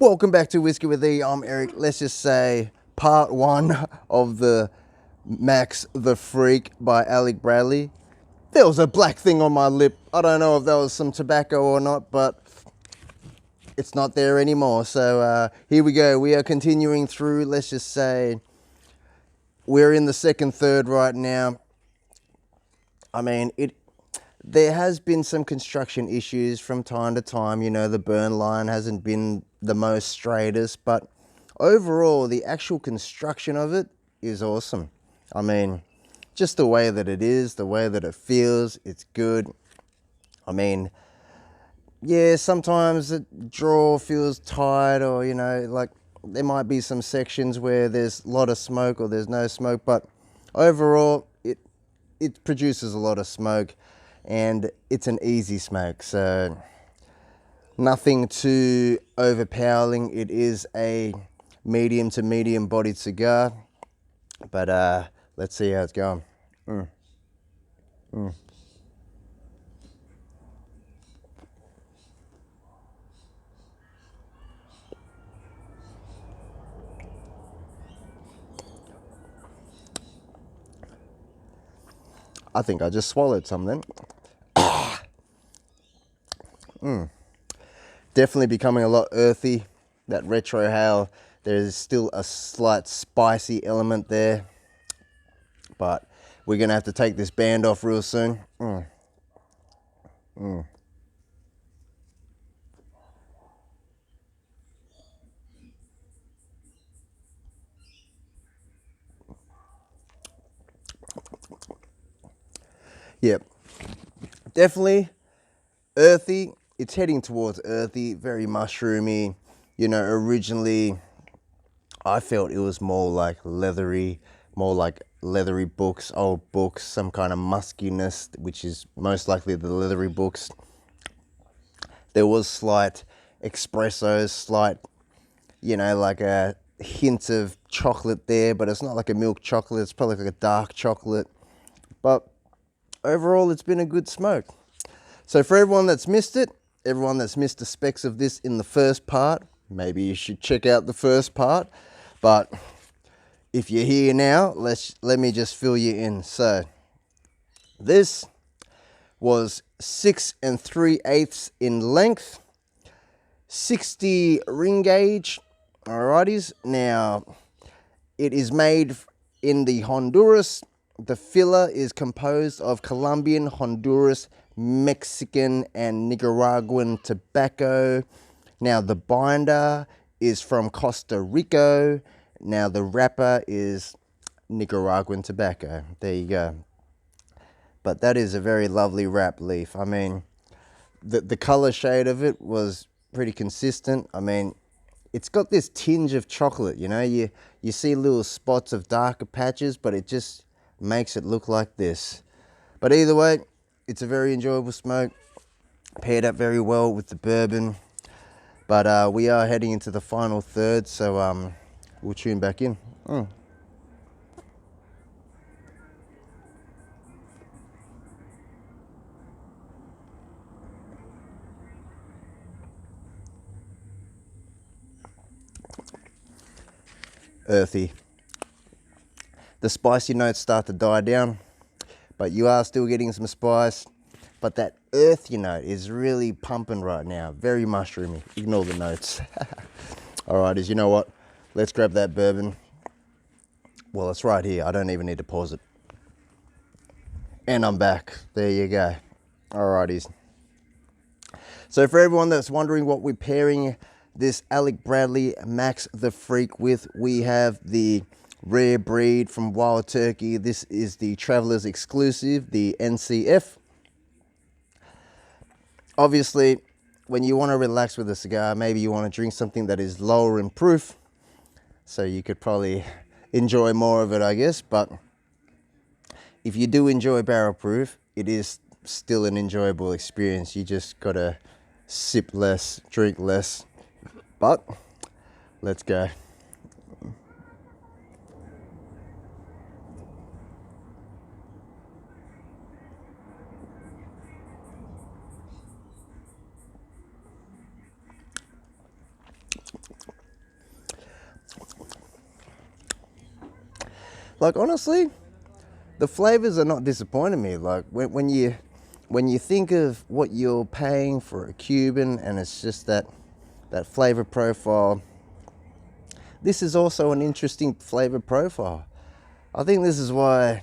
Welcome back to Whiskey with E. I'm Eric. Let's just say part one of the Maxx the Freak by ALEC Bradley. There was a black thing on my lip. I don't know if that was some tobacco or not, but it's not there anymore. So here we go. We are continuing through. Let's just say we're in the second third right now. I mean, there has been some construction issues from time to time. You know, the burn line hasn't been the most straightest, but overall, the actual construction of it is awesome. I mean, just the way that it is, the way that it feels, it's good. I mean, yeah, sometimes the draw feels tight, or, you know, like there might be some sections where there's a lot of smoke or there's no smoke, but overall, it produces a lot of smoke. And it's an easy smoke, so nothing too overpowering. It is a medium to medium bodied cigar, but let's see how it's going. I think I just swallowed something. Definitely becoming a lot earthy. That retrohale, there's still a slight spicy element there, but we're gonna have to take this band off real soon. Yep, definitely earthy. It's heading towards earthy, very mushroomy. You know, originally I felt it was more like leathery books, old books, some kind of muskiness, which is most likely the leathery books. There was slight espressos, slight, you know, like a hint of chocolate there, but it's not like a milk chocolate. It's probably like a dark chocolate. But overall, it's been a good smoke. So for everyone that's missed it, everyone that's missed the specs of this in the first part, maybe you should check out the first part. But if you're here now, let me just fill you in. So this was 6 3/8 in length, 60 ring gauge. Alrighties. Now it is made in the Honduras. The filler is composed of Colombian, Honduras, Mexican, and Nicaraguan tobacco. Now the binder is from Costa Rica. Now the wrapper is Nicaraguan tobacco. There you go. But that is a very lovely wrap leaf. I mean, the color shade of it was pretty consistent. I mean, it's got this tinge of chocolate, you know. You see little spots of darker patches, but it just makes it look like this. But either way, it's a very enjoyable smoke, paired up very well with the bourbon. But we are heading into the final third, so we'll tune back in. Earthy. The spicy notes start to die down, but you are still getting some spice. But that earthy note is really pumping right now. Very mushroomy. Ignore the notes. Alrighties, you know what? Let's grab that bourbon. Well, it's right here. I don't even need to pause it. And I'm back. There you go. Alrighties. So for everyone that's wondering what we're pairing this ALEC Bradley Maxx the Freak with, we have the rare breed from Wild Turkey. This is the Traveler's exclusive, the NCF. Obviously, when you want to relax with a cigar, maybe you want to drink something that is lower in proof, so you could probably enjoy more of it, I guess. But if you do enjoy barrel proof, it is still an enjoyable experience. You just gotta sip less, drink less. But let's go. Like, honestly, the flavors are not disappointing me. Like, when you think of what you're paying for a Cuban, and it's just that flavor profile, this is also an interesting flavor profile. I think this is why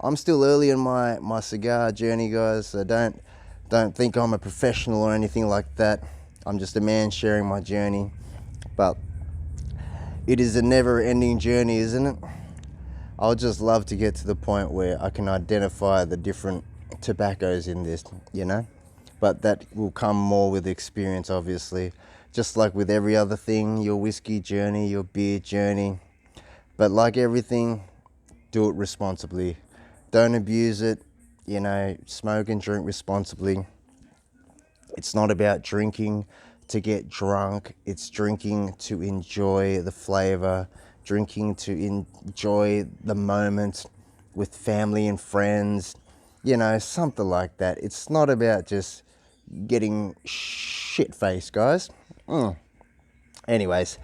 I'm still early in my cigar journey, guys. So don't think I'm a professional or anything like that. I'm just a man sharing my journey. But it is a never-ending journey, isn't it? I would just love to get to the point where I can identify the different tobaccos in this, you know? But that will come more with experience, obviously. Just like with every other thing, your whiskey journey, your beer journey. But like everything, do it responsibly. Don't abuse it, you know, smoke and drink responsibly. It's not about drinking to get drunk. It's drinking to enjoy the flavor, drinking to enjoy the moment with family and friends, you know, something like that. It's not about just getting shit-faced, guys. Anyways,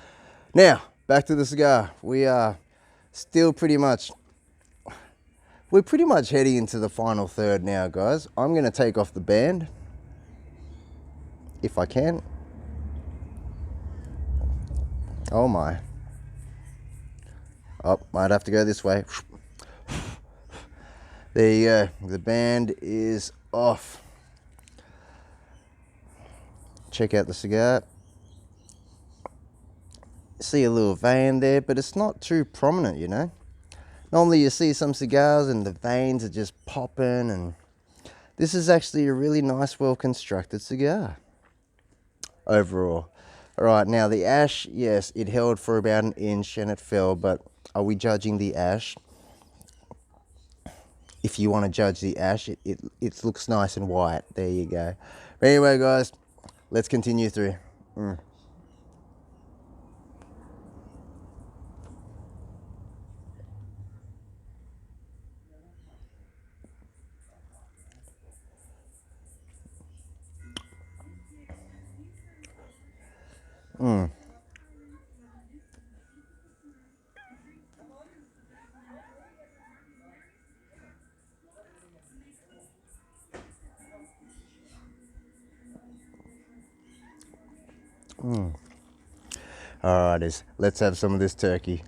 now back to the cigar. We're pretty much heading into the final third now, guys. I'm going to take off the band if I can. Oh my. Oh, might have to go this way. There you go. The band is off. Check out the cigar. See a little vein there, but it's not too prominent, you know. Normally you see some cigars and the veins are just popping, and this is actually a really nice, well-constructed cigar overall. All right, now the ash, yes, it held for about an inch and it fell, but are we judging the ash? If you want to judge the ash, it looks nice and white. There you go. But anyway, guys, let's continue through. Alrighties, let's have some of this turkey.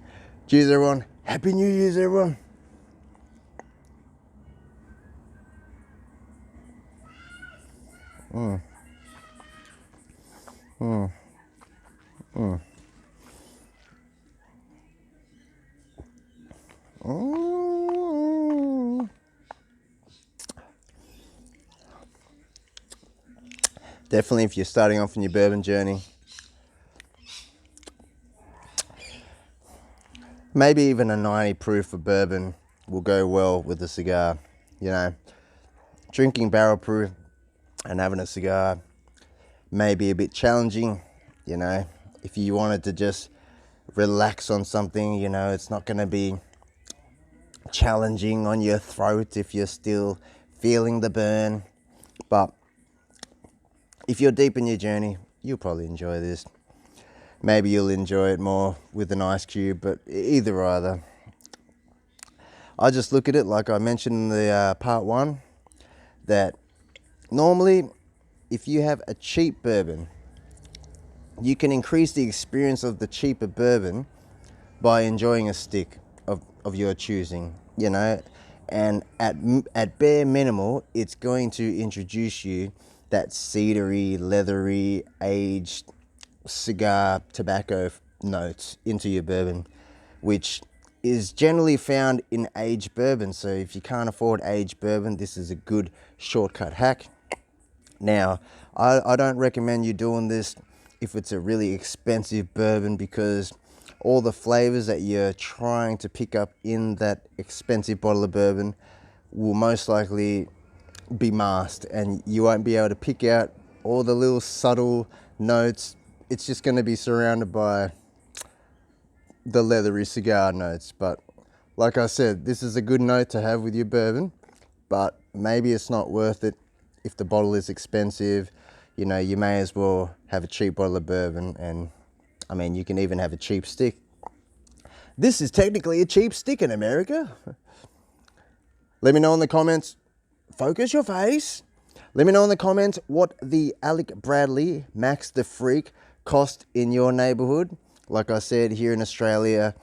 Cheers, everyone. Happy New Year's, everyone. Definitely, if you're starting off in your bourbon journey, maybe even a 90 proof of bourbon will go well with the cigar. You know, drinking barrel proof and having a cigar may be a bit challenging. You know, if you wanted to just relax on something, you know, it's not going to be challenging on your throat if you're still feeling the burn. But if you're deep in your journey, you'll probably enjoy this. Maybe you'll enjoy it more with an ice cube, but either. I just look at it like I mentioned in the part one, that normally if you have a cheap bourbon, you can increase the experience of the cheaper bourbon by enjoying a stick of your choosing, you know, and at bare minimal, it's going to introduce you that cedary, leathery, aged cigar tobacco notes into your bourbon, which is generally found in aged bourbon. So if you can't afford aged bourbon, this is a good shortcut hack. Now, I don't recommend you doing this if it's a really expensive bourbon, because all the flavors that you're trying to pick up in that expensive bottle of bourbon will most likely be masked, and you won't be able to pick out all the little subtle notes. It's just going to be surrounded by the leathery cigar notes. But like I said, this is a good note to have with your bourbon, but maybe it's not worth it if the bottle is expensive. You know, you may as well have a cheap bottle of bourbon, and I mean, you can even have a cheap stick. This is technically a cheap stick in America. Let me know in the comments. Focus your face. Let me know in the comments what the Alec Bradley Maxx the Freak cost in your neighborhood. Like I said, here in Australia,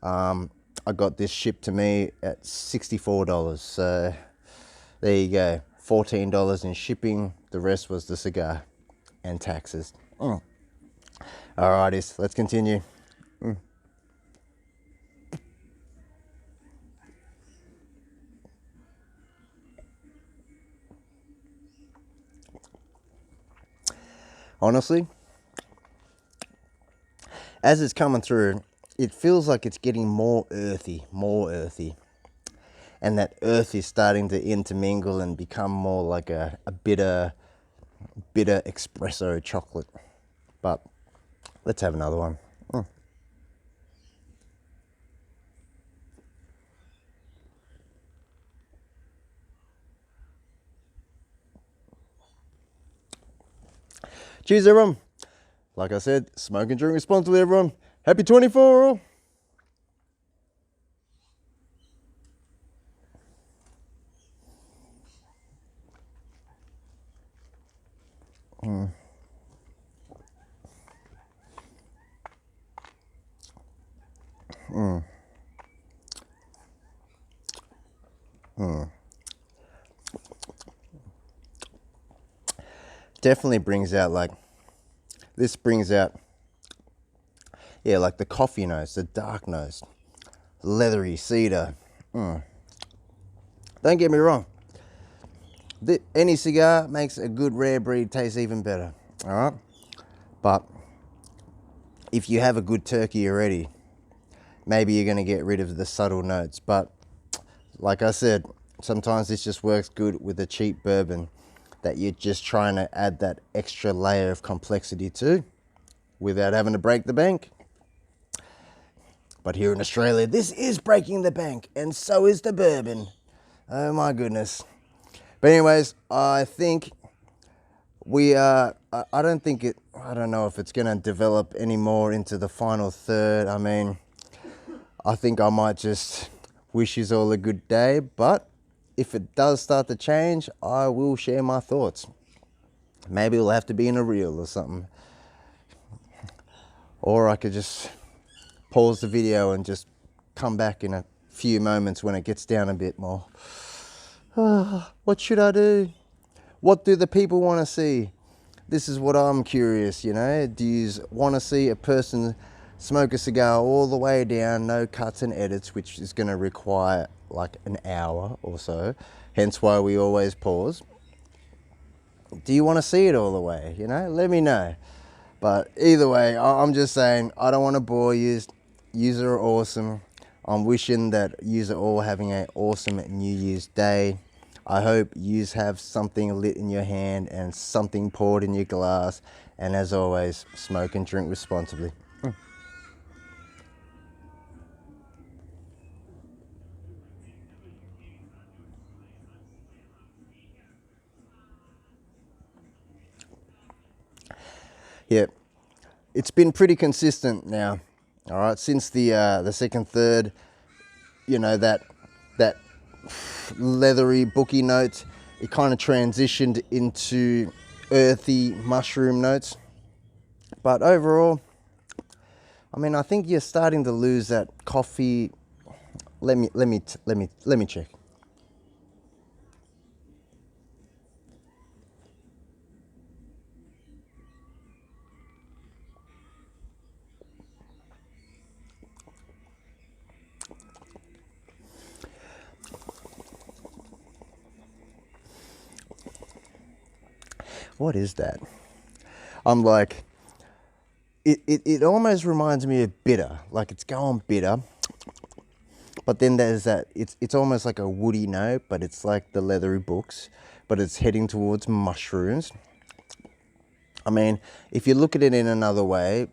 I got this shipped to me at $64. So there you go. $14 in shipping. The rest was the cigar and taxes. Alrighties, let's continue. Honestly, as it's coming through, it feels like it's getting more earthy. And that earth is starting to intermingle and become more like a bitter espresso chocolate. But let's have another one. Cheers, everyone. Like I said, smoke and drink responsibly, everyone. Happy 24. Definitely brings out like yeah, like the coffee notes, the dark notes, leathery cedar. Don't get me wrong, any cigar makes a good rare breed taste even better. All right, but if you have a good turkey already, maybe you're going to get rid of the subtle notes. But like I said, sometimes this just works good with a cheap bourbon that you're just trying to add that extra layer of complexity to without having to break the bank. But here in Australia, this is breaking the bank, and so is the bourbon. Oh my goodness. But anyways, I think I don't know if it's going to develop any more into the final third. I mean, I think I might just wish you all a good day, but if it does start to change, I will share my thoughts. Maybe it'll have to be in a reel or something. Or I could just pause the video and just come back in a few moments when it gets down a bit more. What should I do? What do the people want to see? This is what I'm curious, you know. Do you want to see a person smoke a cigar all the way down, no cuts and edits, which is going to require like an hour or so, hence why we always pause? Do you want to see it all the way? You know, let me know. But either way, I'm just saying, I don't want to bore you. Yous are awesome. I'm wishing that yous are all having an awesome New Year's Day. I hope yous have something lit in your hand and something poured in your glass. And as always, smoke and drink responsibly. Yeah, it's been pretty consistent now. All right, since the second third, you know, that leathery booky note, it kind of transitioned into earthy mushroom notes. But overall, I mean, I think you're starting to lose that coffee. Let me check. What is that? I'm like, it almost reminds me of bitter, like it's going bitter. But then there's that, it's almost like a woody note, but it's like the leathery books, but it's heading towards mushrooms. I mean, if you look at it in another way,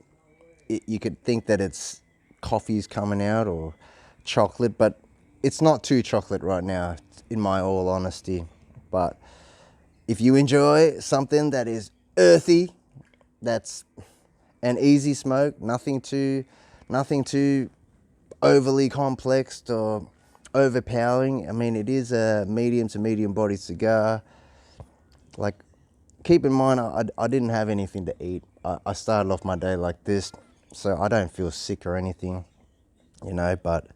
you could think that it's coffee's coming out or chocolate, but it's not too chocolate right now, in my all honesty. But if you enjoy something that is earthy, that's an easy smoke, nothing too overly complex or overpowering. I mean, it is a medium to medium body cigar. Like, keep in mind, I didn't have anything to eat. I started off my day like this, so I don't feel sick or anything, you know, but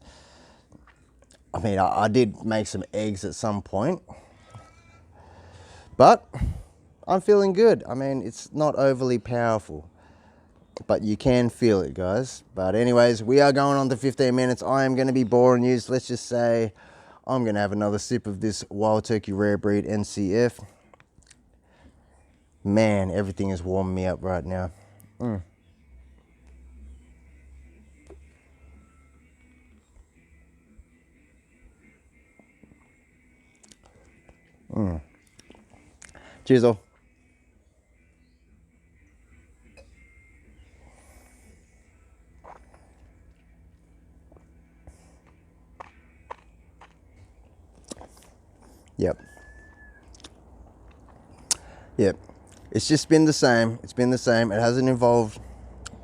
I mean, I did make some eggs at some point, but I'm feeling good. I mean, it's not overly powerful, but you can feel it, guys. But anyways, we are going on to 15 minutes. I am going to be boring you. Let's just say I'm going to have another sip of this Wild Turkey Rare Breed NCF. Man, everything is warming me up right now. Cheers all. Yep. Yep. It's just been the same. It's been the same. It hasn't evolved,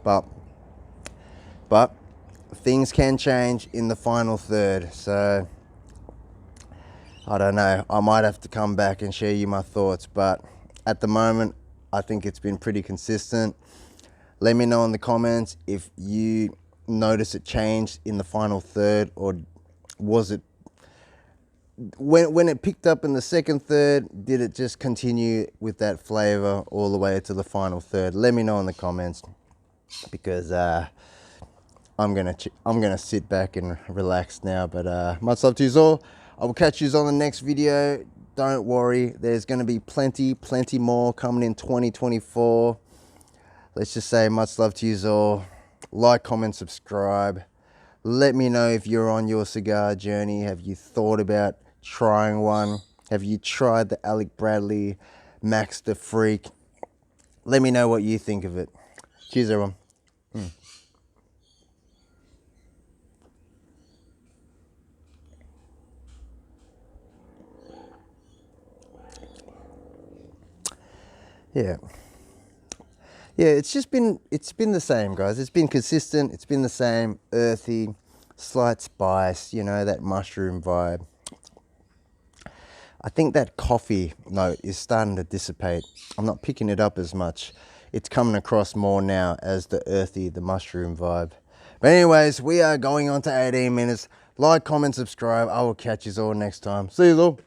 but things can change in the final third. So I don't know. I might have to come back and share you my thoughts, but at the moment, I think it's been pretty consistent. Let me know in the comments if you notice it changed in the final third, or was it when it picked up in the second third, did it just continue with that flavor all the way to the final third? Let me know in the comments, because I'm gonna sit back and relax now. But much love to you all. I will catch you on the next video. Don't worry, there's gonna be plenty more coming in 2024. Let's just say much love to you all. Like, comment, subscribe. Let me know if you're on your cigar journey. Have you thought about trying one? Have you tried the Alec Bradley Maxx the Freak? Let me know what you think of it. Cheers, everyone. Yeah. Yeah, it's been the same, guys. It's been consistent. It's been the same, earthy, slight spice, you know, that mushroom vibe. I think that coffee note is starting to dissipate. I'm not picking it up as much. It's coming across more now as the earthy, the mushroom vibe. But anyways, we are going on to 18 minutes. Like, comment, subscribe. I will catch you all next time. See you all.